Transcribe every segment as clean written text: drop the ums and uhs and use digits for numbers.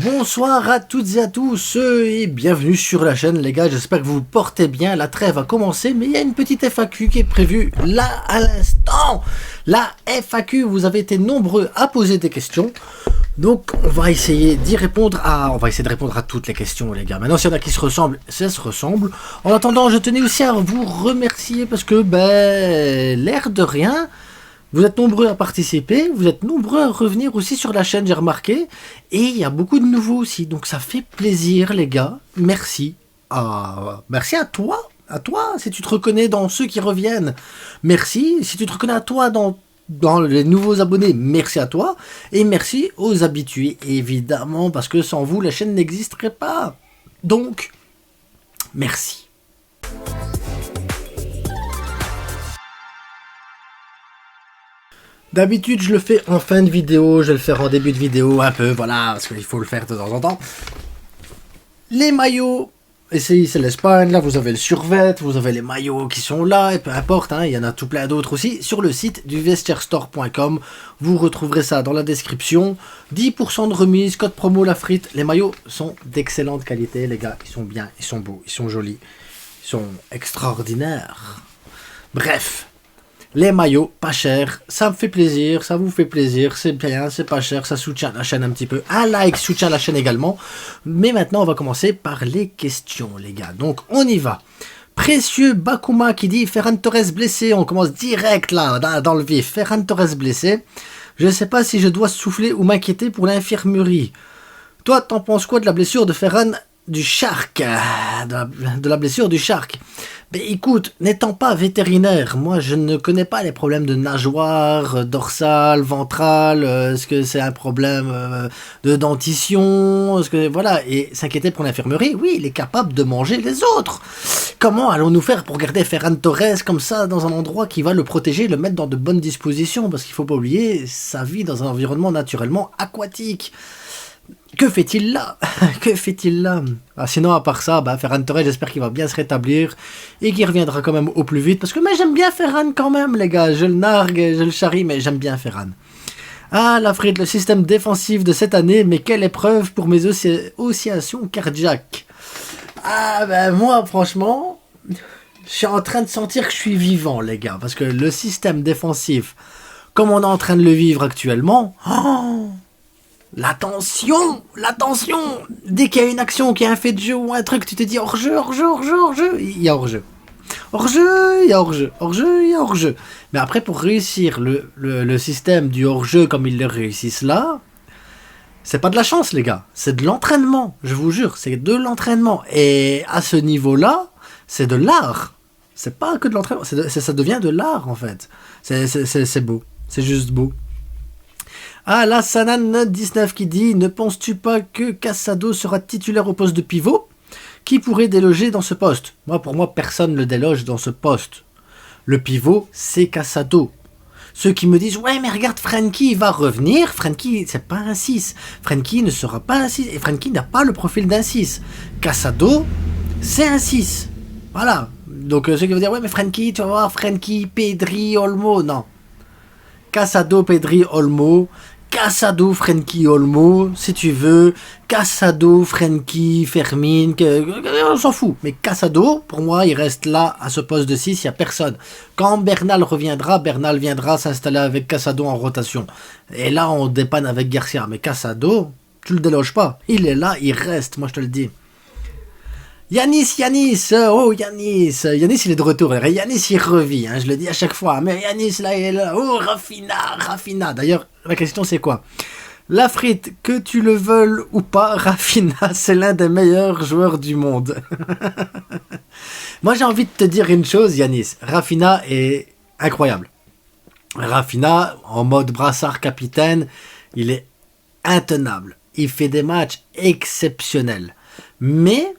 Bonsoir à toutes et à tous et bienvenue sur la chaîne les gars, j'espère que vous vous portez bien, la trêve a commencé mais il y a une petite FAQ qui est prévue là à l'instant. La FAQ, vous avez été nombreux à poser des questions, donc on va essayer de répondre à toutes les questions les gars. Maintenant s'il y en a qui se ressemblent, ça se ressemble. En attendant je tenais aussi à vous remercier parce que l'air de rien, vous êtes nombreux à participer, vous êtes nombreux à revenir aussi sur la chaîne, j'ai remarqué. Et il y a beaucoup de nouveaux aussi, donc ça fait plaisir les gars. Merci. Merci à toi, si tu te reconnais dans ceux qui reviennent. Merci, si tu te reconnais à toi dans les nouveaux abonnés, merci à toi. Et merci aux habitués, évidemment, parce que sans vous, la chaîne n'existerait pas. Donc, merci. D'habitude, je le fais en fin de vidéo, je vais le faire en début de vidéo, un peu, voilà, parce qu'il faut le faire de temps en temps. Les maillots, et c'est l'Espagne, là vous avez le survêt, vous avez les maillots qui sont là, et peu importe, hein, il y en a tout plein d'autres aussi. Sur le site du vestiairestore.com, vous retrouverez ça dans la description. 10% de remise, code promo la frite. Les maillots sont d'excellente qualité, les gars, ils sont bien, ils sont beaux, ils sont jolis, ils sont extraordinaires. Bref. Les maillots, pas cher, ça me fait plaisir, ça vous fait plaisir, c'est bien, c'est pas cher, ça soutient la chaîne un petit peu. Un like soutient la chaîne également. Mais maintenant, on va commencer par les questions, les gars. Donc, on y va. Précieux Bakuma qui dit Ferran Torres blessé. On commence direct là, dans le vif. Ferran Torres blessé. Je ne sais pas si je dois souffler ou m'inquiéter pour l'infirmerie. Toi, t'en penses quoi de la blessure de Ferran du Shark, de la blessure du Shark? Ben écoute, n'étant pas vétérinaire, moi je ne connais pas les problèmes de nageoire, dorsale, ventrale, est-ce que c'est un problème de dentition, est-ce que voilà, et s'inquiéter pour l'infirmerie, oui, il est capable de manger les autres. Comment allons-nous faire pour garder Ferran Torres comme ça dans un endroit qui va le protéger, le mettre dans de bonnes dispositions, parce qu'il faut pas oublier, sa vie dans un environnement naturellement aquatique. Que fait-il là? Que fait-il là? Sinon, à part ça, Ferran Torres, j'espère qu'il va bien se rétablir et qu'il reviendra quand même au plus vite. Parce que j'aime bien Ferran quand même, les gars. Je le nargue, je le charrie, mais j'aime bien Ferran. Ah, la frite, le système défensif de cette année, mais quelle épreuve pour mes oscillations cardiaques. Ah, moi, franchement, je suis en train de sentir que je suis vivant, les gars. Parce que le système défensif, comme on est en train de le vivre actuellement... Oh, l'attention, dès qu'il y a une action, qu'il y a un fait de jeu ou un truc, tu te dis hors-jeu, il y a hors-jeu. Hors-jeu, il y a hors-jeu, il y a hors-jeu. Mais après, pour réussir le système du hors-jeu comme ils le réussissent là, c'est pas de la chance, les gars, c'est de l'entraînement, je vous jure, c'est de l'entraînement. Et à ce niveau-là, c'est de l'art. C'est pas que de l'entraînement, ça devient de l'art, en fait. C'est beau, c'est juste beau. Ah, là, Sanan19 qui dit « Ne penses-tu pas que Casado sera titulaire au poste de pivot? Qui pourrait déloger dans ce poste ?» Pour moi, personne ne le déloge dans ce poste. Le pivot, c'est Casado. Ceux qui me disent « Ouais, mais regarde, Frenkie va revenir. Frenkie, c'est pas un 6. Frenkie ne sera pas un 6. Et Frenkie n'a pas le profil d'un 6. Casado, c'est un 6. » Voilà. Donc, ceux qui vont dire « Ouais, mais Frenkie, tu vas voir, Frenkie, Pedri, Olmo. » Non. Casado, Pedri, Olmo... Casado, Frenkie, Olmo, si tu veux. Casado, Frenkie, Fermin, on s'en fout. Mais Casado, pour moi, il reste là, à ce poste de 6, il n'y a personne. Quand Bernal reviendra, Bernal viendra s'installer avec Casado en rotation. Et là, on dépanne avec Garcia. Mais Casado, tu le déloges pas. Il est là, il reste, moi je te le dis. Yanis, oh Yanis, il est de retour, Yanis il revit, hein, je le dis à chaque fois, mais Yanis là il est là, oh Rafinha, d'ailleurs la question c'est quoi? La frite, que tu le veuilles ou pas, Rafinha c'est l'un des meilleurs joueurs du monde. Moi j'ai envie de te dire une chose Yanis, Rafinha est incroyable. Rafinha en mode brassard capitaine, il est intenable, il fait des matchs exceptionnels, mais...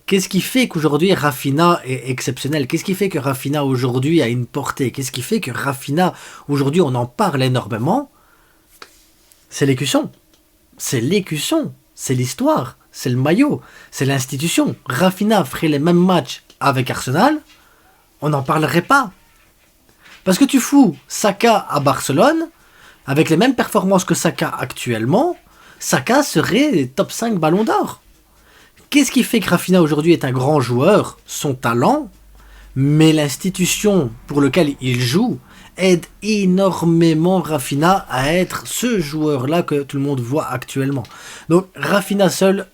Qu'est-ce qui fait qu'aujourd'hui Rafinha est exceptionnel? Qu'est-ce qui fait que Rafinha aujourd'hui a une portée? Qu'est-ce qui fait que Rafinha aujourd'hui on en parle énormément? C'est l'écusson. C'est l'écusson. C'est l'histoire. C'est le maillot. C'est l'institution. Rafinha ferait les mêmes matchs avec Arsenal, on n'en parlerait pas. Parce que tu fous Saka à Barcelone, avec les mêmes performances que Saka actuellement, Saka serait top 5 ballon d'or. Qu'est-ce qui fait que Rafinha aujourd'hui est un grand joueur? Son talent, mais l'institution pour laquelle il joue aide énormément Rafinha à être ce joueur-là que tout le monde voit actuellement. Donc Rafinha seul,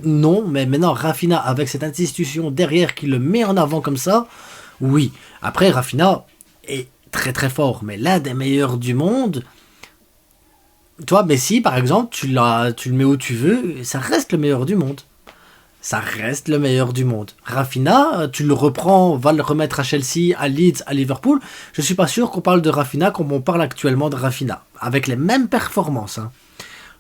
non, mais maintenant Rafinha avec cette institution derrière qui le met en avant comme ça, oui. Après Rafinha est très très fort, mais l'un des meilleurs du monde. Toi, Messi par exemple, tu le mets où tu veux, ça reste le meilleur du monde. Ça reste le meilleur du monde. Rafinha, tu le reprends, va le remettre à Chelsea, à Leeds, à Liverpool. Je suis pas sûr qu'on parle de Rafinha comme on parle actuellement de Rafinha. Avec les mêmes performances. Hein.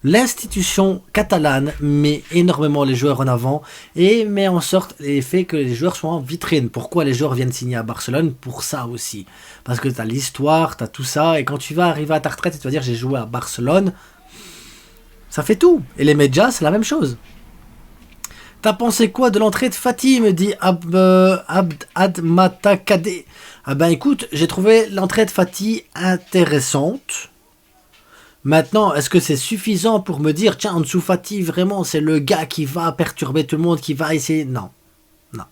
L'institution catalane met énormément les joueurs en avant et met en sorte et fait que les joueurs soient en vitrine. Pourquoi les joueurs viennent signer à Barcelone? Pour ça aussi. Parce que tu as l'histoire, tu as tout ça. Et quand tu vas arriver à ta retraite et tu vas dire j'ai joué à Barcelone, ça fait tout. Et les médias, c'est la même chose. T'as pensé quoi de l'entrée de Fatih, me dit Abd Admatakade. Ah ben écoute, j'ai trouvé l'entrée de Fatih intéressante. Maintenant, est-ce que c'est suffisant pour me dire, tiens, Ansu Fati, vraiment, c'est le gars qui va perturber tout le monde, qui va essayer... Non. Non.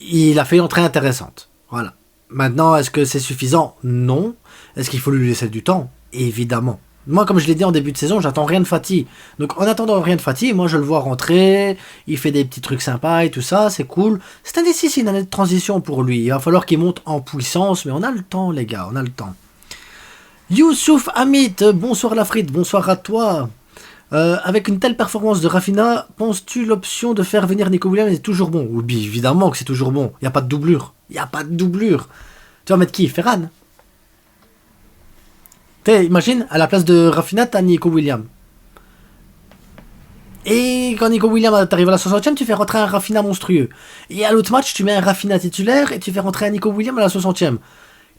Il a fait une entrée intéressante. Voilà. Maintenant, est-ce que c'est suffisant? Non. Est-ce qu'il faut lui laisser du temps? Évidemment. Moi, comme je l'ai dit en début de saison, j'attends rien de Fati. Donc, en attendant rien de Fati, moi, je le vois rentrer, il fait des petits trucs sympas et tout ça, c'est cool. C'est une année de transition pour lui. Il va falloir qu'il monte en puissance, mais on a le temps, les gars, on a le temps. Youssouf Hamid, bonsoir Lafrite, bonsoir à toi. Avec une telle performance de Rafinha, penses-tu l'option de faire venir Nico Williams est toujours bon? Oui, évidemment que c'est toujours bon. Il n'y a pas de doublure. Il n'y a pas de doublure. Tu vas mettre qui? Ferran? Imagine, à la place de Rafinha, t'as Nico Williams. Et quand Nico Williams t'arrive à la 60e, tu fais rentrer un Rafinha monstrueux. Et à l'autre match, tu mets un Rafinha titulaire et tu fais rentrer un Nico Williams à la 60e.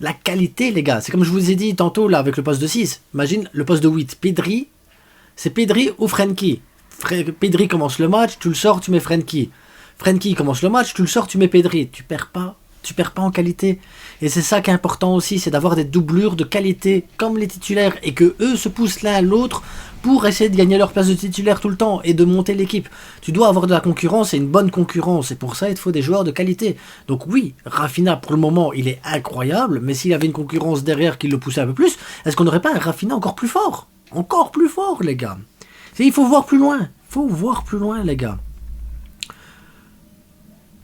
La qualité, les gars, c'est comme je vous ai dit tantôt là avec le poste de 6. Imagine le poste de 8. Pedri, c'est Pedri ou Frenkie. Pedri commence le match, tu le sors, tu mets Frenkie. Frenkie commence le match, tu le sors, tu mets Pedri. Tu perds pas en qualité. Et c'est ça qui est important aussi, c'est d'avoir des doublures de qualité comme les titulaires et que eux se poussent l'un à l'autre pour essayer de gagner leur place de titulaire tout le temps et de monter l'équipe. Tu dois avoir de la concurrence et une bonne concurrence. Et pour ça, il te faut des joueurs de qualité. Donc oui, Rafinha, pour le moment, il est incroyable. Mais s'il avait une concurrence derrière qui le poussait un peu plus, est-ce qu'on n'aurait pas un Rafinha encore plus fort? Encore plus fort, les gars. Il faut voir plus loin. Il faut voir plus loin, les gars.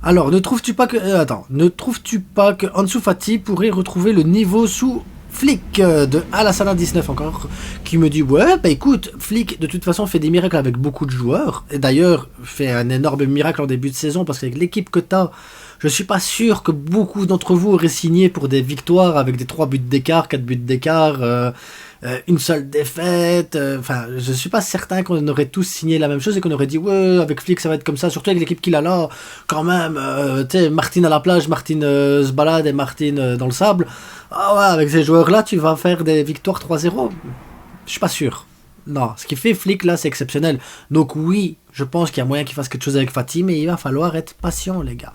Alors, ne trouves-tu pas que Ansu Fati pourrait retrouver le niveau sous Flick de Alassana 19 encore, qui me dit ouais bah écoute, Flick de toute façon fait des miracles avec beaucoup de joueurs, et d'ailleurs fait un énorme miracle en début de saison parce qu'avec l'équipe que t'as, je suis pas sûr que beaucoup d'entre vous auraient signé pour des victoires avec des 3 buts d'écart, 4 buts d'écart, une seule défaite, enfin je suis pas certain qu'on aurait tous signé la même chose et qu'on aurait dit ouais avec Flick ça va être comme ça, surtout avec l'équipe qu'il a là quand même, tu sais, Martin à la plage, Martin se balade et Martin dans le sable. Ah ouais, avec ces joueurs-là, tu vas faire des victoires 3-0. Je suis pas sûr. Non, ce qui fait Flick là, c'est exceptionnel. Donc oui, je pense qu'il y a moyen qu'il fasse quelque chose avec Fatih, mais il va falloir être patient, les gars.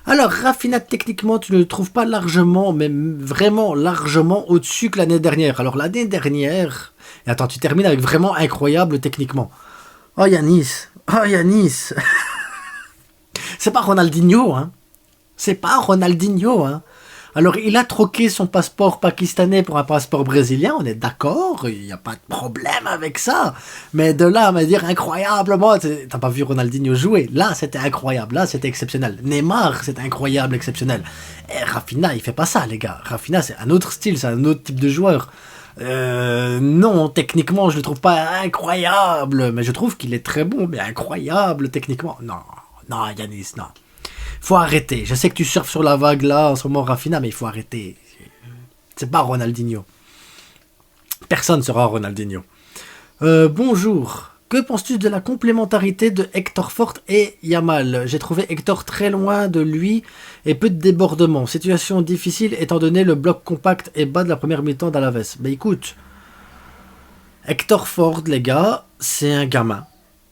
Alors, Rafinha, techniquement, tu ne le trouves pas largement, mais vraiment largement au-dessus que l'année dernière. Alors, l'année dernière... Et attends, tu termines avec vraiment incroyable techniquement. Oh, Yanis. Oh, Yanis. C'est pas Ronaldinho, hein. C'est pas Ronaldinho, hein. Alors, il a troqué son passeport pakistanais pour un passeport brésilien, on est d'accord, il n'y a pas de problème avec ça. Mais de là à me dire incroyablement, t'as pas vu Ronaldinho jouer, là c'était incroyable, là c'était exceptionnel. Neymar, c'est incroyable, exceptionnel. Et Rafinha, il fait pas ça, les gars. Rafinha, c'est un autre style, c'est un autre type de joueur. Non, techniquement, je le trouve pas incroyable, mais je trouve qu'il est très bon, mais incroyable techniquement. Non, Yanis, non. Faut arrêter. Je sais que tu surfes sur la vague là en ce moment, Rafinha, mais il faut arrêter. C'est pas Ronaldinho. Personne sera Ronaldinho. Bonjour. Que penses-tu de la complémentarité de Hector Fort et Yamal? J'ai trouvé Hector très loin de lui et peu de débordement. Situation difficile étant donné le bloc compact et bas de la première mi-temps d'Alaves. Mais écoute, Hector Fort, les gars, c'est un gamin.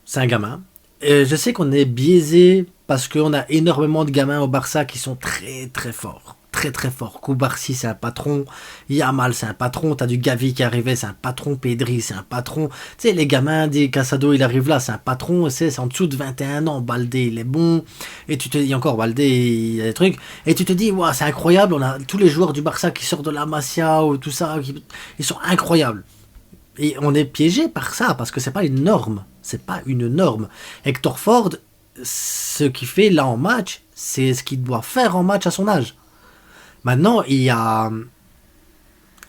C'est un gamin. Et je sais qu'on est biaisé parce qu'on a énormément de gamins au Barça qui sont très très forts. très très fort. Koubarsi, c'est un patron. Yamal, c'est un patron. T'as du Gavi qui arrivait, c'est un patron. Pedri, c'est un patron. Tu sais, les gamins, des Casado, il arrive là, c'est un patron. C'est en dessous de 21 ans. Baldé, il est bon. Et tu te dis encore, Baldé, il y a des trucs. Et tu te dis, wow, c'est incroyable. On a tous les joueurs du Barça qui sortent de la Masia ou tout ça. Ils sont incroyables. Et on est piégé par ça, parce que c'est pas une norme. C'est pas une norme. Hector Ford, ce qu'il fait là en match, c'est ce qu'il doit faire en match à son âge. Maintenant, il y a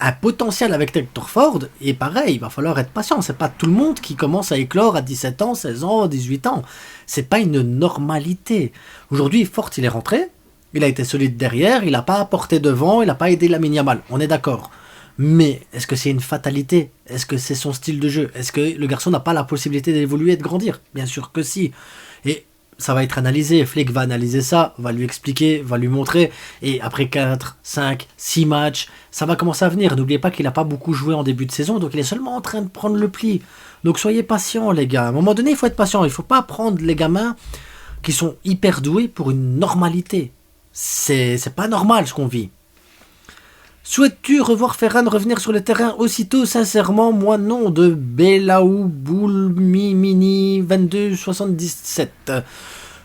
un potentiel avec Hector Ford, et pareil, il va falloir être patient. C'est pas tout le monde qui commence à éclore à 17 ans, 16 ans, 18 ans. C'est pas une normalité. Aujourd'hui, Ford, il est rentré, il a été solide derrière, il n'a pas apporté devant, il n'a pas aidé Lamine Yamal. On est d'accord. Mais est-ce que c'est une fatalité? Est-ce que c'est son style de jeu? Est-ce que le garçon n'a pas la possibilité d'évoluer et de grandir? Bien sûr que si. Et ça va être analysé. Flick va analyser ça, va lui expliquer, va lui montrer. Et après 4, 5, 6 matchs, ça va commencer à venir. N'oubliez pas qu'il n'a pas beaucoup joué en début de saison, donc il est seulement en train de prendre le pli. Donc soyez patients, les gars. À un moment donné, il faut être patient. Il ne faut pas prendre les gamins qui sont hyper doués pour une normalité. C'est pas normal ce qu'on vit. Souhaites-tu revoir Ferran revenir sur le terrain aussitôt? Sincèrement, moi non, de Belaou Boulmimini 2277.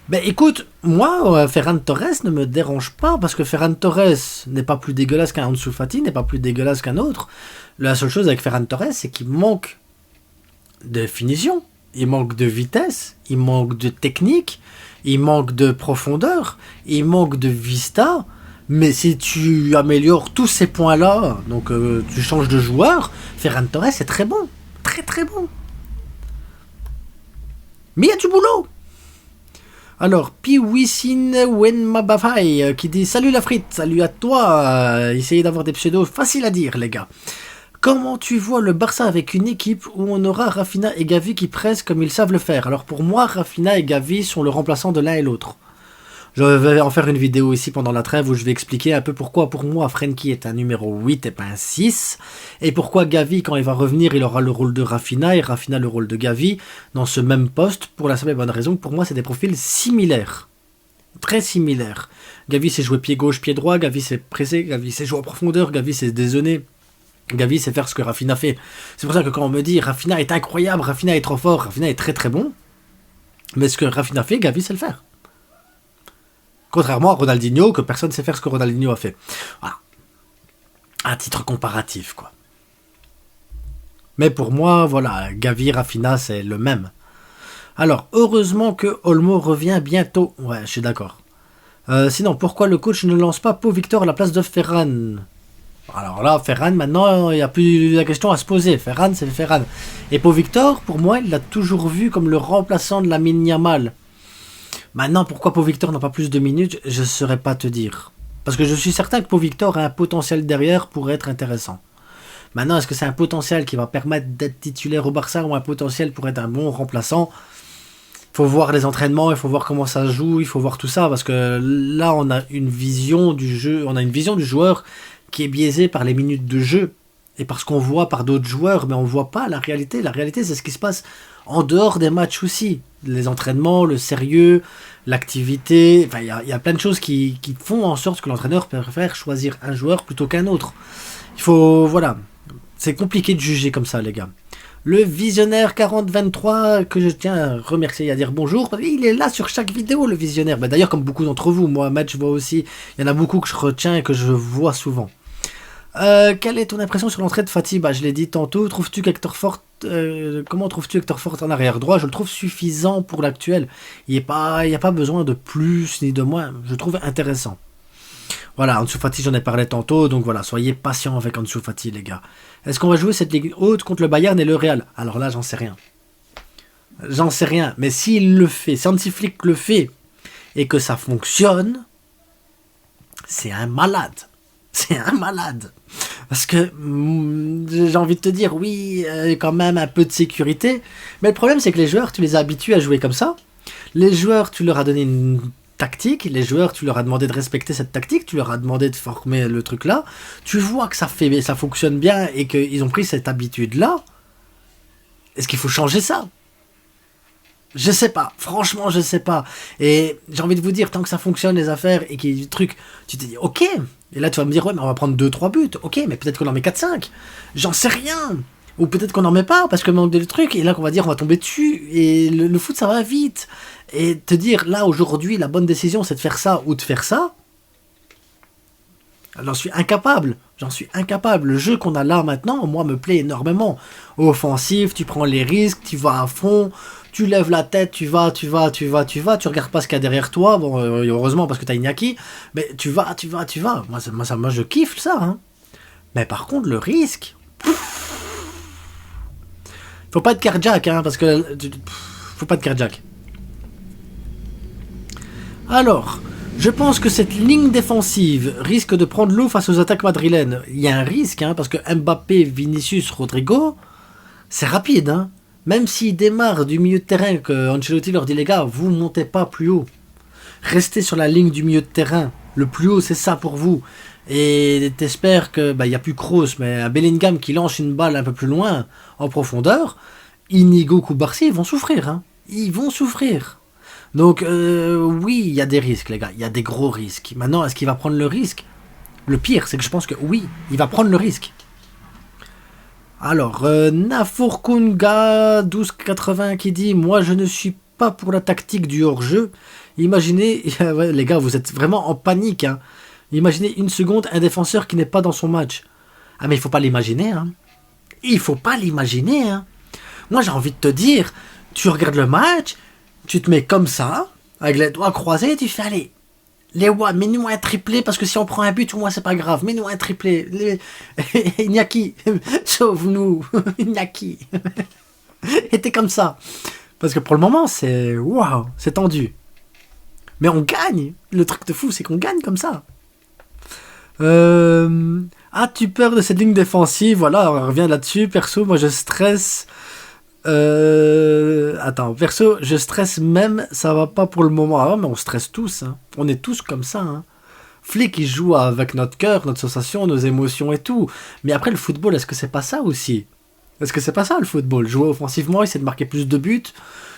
Ben écoute, moi, Ferran Torres ne me dérange pas, parce que Ferran Torres n'est pas plus dégueulasse qu'un Ansu Fati, n'est pas plus dégueulasse qu'un autre. La seule chose avec Ferran Torres, c'est qu'il manque de finition, il manque de vitesse, il manque de technique, il manque de profondeur, il manque de vista. Mais si tu améliores tous ces points-là, donc tu changes de joueur, Ferran Torres est très bon. Très très bon. Mais il y a du boulot. Alors, Piwisin Wenmabafai qui dit « Salut la frite, salut à toi !» Essayez d'avoir des pseudos faciles à dire, les gars. Comment tu vois le Barça avec une équipe où on aura Rafinha et Gavi qui pressent comme ils savent le faire? Alors pour moi, Rafinha et Gavi sont le remplaçant de l'un et l'autre. Je vais en faire une vidéo ici pendant la trêve où je vais expliquer un peu pourquoi pour moi Frenkie est un numéro 8 et pas un 6, et pourquoi Gavi, quand il va revenir, il aura le rôle de Rafinha et Rafinha le rôle de Gavi dans ce même poste, pour la simple et bonne raison que pour moi c'est des profils similaires. Très similaires. Gavi sait jouer pied gauche, pied droit, Gavi sait presser, Gavi sait jouer en profondeur, Gavi sait se dézonner. Gavi sait faire ce que Rafinha fait. C'est pour ça que quand on me dit Rafinha est incroyable, Rafinha est trop fort, Rafinha est très très bon, mais ce que Rafinha fait, Gavi sait le faire. Contrairement à Ronaldinho, que personne ne sait faire ce que Ronaldinho a fait. Voilà. Un titre comparatif, quoi. Mais pour moi, voilà, Gavi, Rafinha, c'est le même. Alors, heureusement que Olmo revient bientôt. Ouais, je suis d'accord. Sinon, pourquoi le coach ne lance pas Pau Victor à la place de Ferran? Alors là, Ferran, maintenant, il n'y a plus la question à se poser. Ferran, c'est Ferran. Et Pau Victor, pour moi, il l'a toujours vu comme le remplaçant de Lamine Yamal. Maintenant, pourquoi Pau Victor n'a pas plus de minutes, je ne saurais pas te dire. Parce que je suis certain que Pau Victor a un potentiel derrière pour être intéressant. Maintenant, est-ce que c'est un potentiel qui va permettre d'être titulaire au Barça ou un potentiel pour être un bon remplaçant? Il faut voir les entraînements, il faut voir comment ça joue, il faut voir tout ça. Parce que là, on a une vision du jeu, on a une vision du joueur qui est biaisée par les minutes de jeu. Et parce qu'on voit par d'autres joueurs, mais on ne voit pas la réalité. La réalité, c'est ce qui se passe en dehors des matchs aussi. Les entraînements, le sérieux, l'activité. Enfin, il y a plein de choses qui font en sorte que l'entraîneur préfère choisir un joueur plutôt qu'un autre. Il faut... Voilà. C'est compliqué de juger comme ça, les gars. Le visionnaire 4023, que je tiens à remercier et à dire bonjour. Il est là sur chaque vidéo, le visionnaire. Ben, d'ailleurs, comme beaucoup d'entre vous, moi, Matt, je vois aussi. Il y en a beaucoup que je retiens et que je vois souvent. Quelle est ton impression sur l'entrée de Fati? Bah, je l'ai dit tantôt. Trouves-tu qu'Hector Ford, comment trouves-tu Hector Ford en arrière droit? Je le trouve suffisant pour l'actuel. Il n'y a pas besoin de plus ni de moins. Je le trouve intéressant. Voilà, Ansu Fati, j'en ai parlé tantôt. Donc voilà, soyez patients avec Ansu Fati, les gars. Est-ce qu'on va jouer cette ligue haute contre le Bayern et le Real? Alors là, j'en sais rien. J'en sais rien. Mais s'il le fait, si Hansi Flick le fait et que ça fonctionne, c'est un malade. C'est un malade. Parce que j'ai envie de te dire, oui, quand même un peu de sécurité. Mais le problème, c'est que les joueurs, tu les as habitués à jouer comme ça. Les joueurs, tu leur as donné une tactique. Les joueurs, tu leur as demandé de respecter cette tactique. Tu leur as demandé de former le truc là. Tu vois que ça fonctionne bien et qu'ils ont pris cette habitude-là. Est-ce qu'il faut changer ça? Je sais pas, franchement je sais pas. Et j'ai envie de vous dire, tant que ça fonctionne les affaires et qu'il y a du truc, tu te dis ok. Et là tu vas me dire ouais mais on va prendre 2-3 buts. Ok mais peut-être qu'on en met 4-5. J'en sais rien. Ou peut-être qu'on n'en met pas parce qu'il manque de trucs. Et là qu'on va dire on va tomber dessus. Et le foot ça va vite. Et te dire là aujourd'hui la bonne décision c'est de faire ça ou de faire ça. J'en suis incapable. J'en suis incapable. Le jeu qu'on a là maintenant, moi, me plaît énormément. Offensif, tu prends les risques, tu vas à fond, tu lèves la tête, tu vas, tu regardes pas ce qu'il y a derrière toi. Bon, heureusement parce que t'as Iñaki, mais tu vas. Moi, je kiffe ça. Hein. Mais par contre, le risque. Faut pas être cardiaque, hein, parce que. Faut pas être cardiaque. Alors. Je pense que cette ligne défensive risque de prendre l'eau face aux attaques madrilènes. Il y a un risque, hein, parce que Mbappé, Vinicius, Rodrigo, c'est rapide. Hein. Même s'ils démarrent du milieu de terrain, que Ancelotti leur dit les gars, vous montez pas plus haut. Restez sur la ligne du milieu de terrain. Le plus haut, c'est ça pour vous. Et t'espères que, y a plus Kroos, mais un Bellingham qui lance une balle un peu plus loin, en profondeur, Inigo Koubarsi, ils vont souffrir. Hein. Ils vont souffrir. Donc oui, il y a des risques les gars, il y a des gros risques. Maintenant, est-ce qu'il va prendre le risque? Le pire, c'est que je pense que oui, il va prendre le risque. Alors, Nafourkunga 1280 qui dit « Moi, je ne suis pas pour la tactique du hors-jeu. Imaginez, ouais, les gars, vous êtes vraiment en panique. Hein. Imaginez une seconde un défenseur qui n'est pas dans son match. Ah mais il faut pas l'imaginer. Hein. Il faut pas l'imaginer. Hein. Moi, j'ai envie de te dire, tu regardes le match... Tu te mets comme ça, avec les doigts croisés, et tu fais, allez, mets-nous un triplé, parce que si on prend un but, moi, c'est pas grave, mets-nous un triplé. Iñaki, sauve-nous, Iñaki. Et t'es comme ça. Parce que pour le moment, c'est, waouh, c'est tendu. Mais on gagne. Le truc de fou, c'est qu'on gagne comme ça. As-tu peur de cette ligne défensive? Voilà, on revient là-dessus. Perso, moi, je stresse... Attends, perso, je stresse même, ça va pas pour le moment. Ah, mais on stresse tous, hein. On est tous comme ça. Hein. Flick, il joue avec notre cœur, notre sensation, nos émotions et tout. Mais après, le football, est-ce que c'est pas ça aussi? Est-ce que c'est pas ça le football? Jouer offensivement, essayer de marquer plus de buts.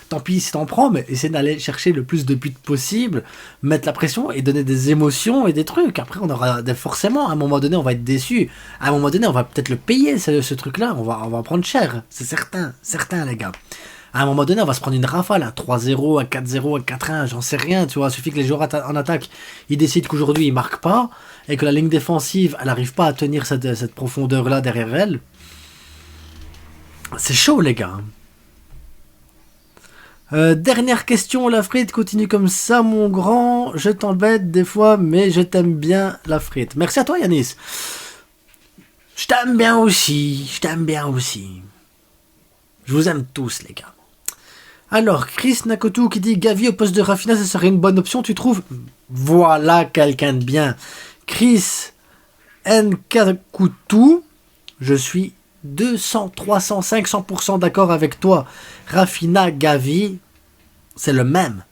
Tant pis si t'en prends, mais essayer d'aller chercher le plus de buts possible, mettre la pression et donner des émotions et des trucs. Après, on aura forcément, à un moment donné, on va être déçu. À un moment donné, on va peut-être le payer, ce truc-là. On va prendre cher. C'est certain, les gars. À un moment donné, on va se prendre une rafale, un 3-0, un 4-0, un 4-1, j'en sais rien, tu vois. Il suffit que les joueurs en attaque, ils décident qu'aujourd'hui, ils marquent pas et que la ligne défensive, elle n'arrive pas à tenir cette profondeur-là derrière elle. C'est chaud, les gars. Dernière question, la frite, continue comme ça mon grand, je t'embête des fois mais je t'aime bien la frite. Merci à toi Yanis. Je t'aime bien aussi. Je vous aime tous les gars. Alors Chris Nakotou qui dit Gavi au poste de Rafinha, ça serait une bonne option tu trouves? Voilà quelqu'un de bien. Chris Nkakoutou, je suis 200, 300, 500% d'accord avec toi. Rafinha, Gavi, c'est le même.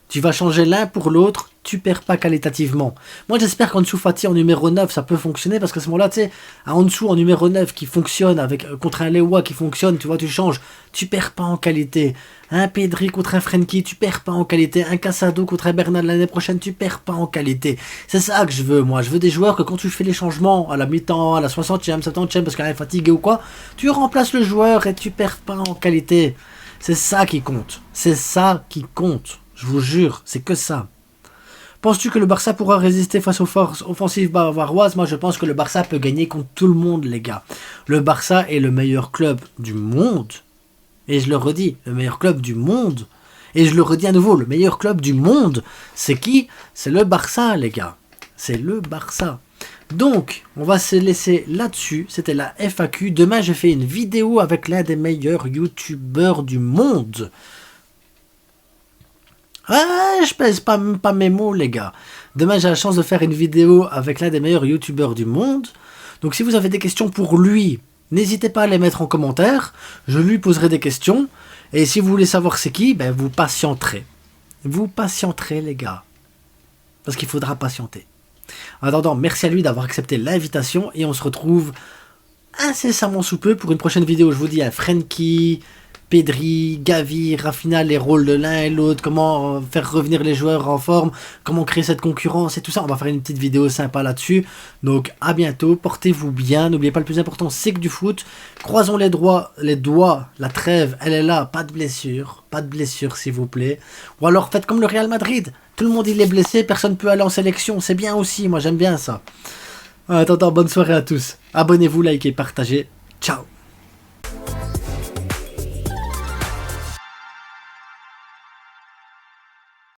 Tu vas changer l'un pour l'autre, tu perds pas qualitativement. Moi j'espère qu'Ansu Fati en numéro 9 ça peut fonctionner parce qu'à ce moment-là, tu sais, en dessous en numéro 9 qui fonctionne avec contre un Lewa qui fonctionne, tu vois, tu changes, tu perds pas en qualité. Un Pedri contre un Frenkie, tu perds pas en qualité. Un Casado contre un Bernal l'année prochaine, tu perds pas en qualité. C'est ça que je veux, moi. Je veux des joueurs que quand tu fais les changements à la mi-temps, à la 60e, 70e, parce qu'elle est fatiguée ou quoi, tu remplaces le joueur et tu perds pas en qualité. C'est ça qui compte. C'est ça qui compte. Je vous jure, c'est que ça. Penses-tu que le Barça pourra résister face aux forces offensives bavaroises? Moi, je pense que le Barça peut gagner contre tout le monde, les gars. Le Barça est le meilleur club du monde. Et je le redis, le meilleur club du monde. Et je le redis à nouveau, le meilleur club du monde. C'est qui? C'est le Barça, les gars. C'est le Barça. Donc, on va se laisser là-dessus. C'était la FAQ. Demain, je fais une vidéo avec l'un des meilleurs youtubeurs du monde. Je pèse pas mes mots, les gars. Demain, j'ai la chance de faire une vidéo avec l'un des meilleurs youtubeurs du monde. Donc, si vous avez des questions pour lui, n'hésitez pas à les mettre en commentaire. Je lui poserai des questions. Et si vous voulez savoir c'est qui, ben vous patienterez. Vous patienterez, les gars. Parce qu'il faudra patienter. En attendant, merci à lui d'avoir accepté l'invitation. Et on se retrouve incessamment sous peu pour une prochaine vidéo. Je vous dis à Frenkie, Pedri, Gavi, Rafinha, les rôles de l'un et l'autre, comment faire revenir les joueurs en forme, comment créer cette concurrence et tout ça. On va faire une petite vidéo sympa là-dessus. Donc à bientôt, portez-vous bien. N'oubliez pas, le plus important, c'est que du foot. Croisons les doigts, la trêve, elle est là, pas de blessure s'il vous plaît. Ou alors faites comme le Real Madrid. Tout le monde il est blessé, personne ne peut aller en sélection. C'est bien aussi, moi j'aime bien ça. En attendant, bonne soirée à tous. Abonnez-vous, likez, partagez. Ciao.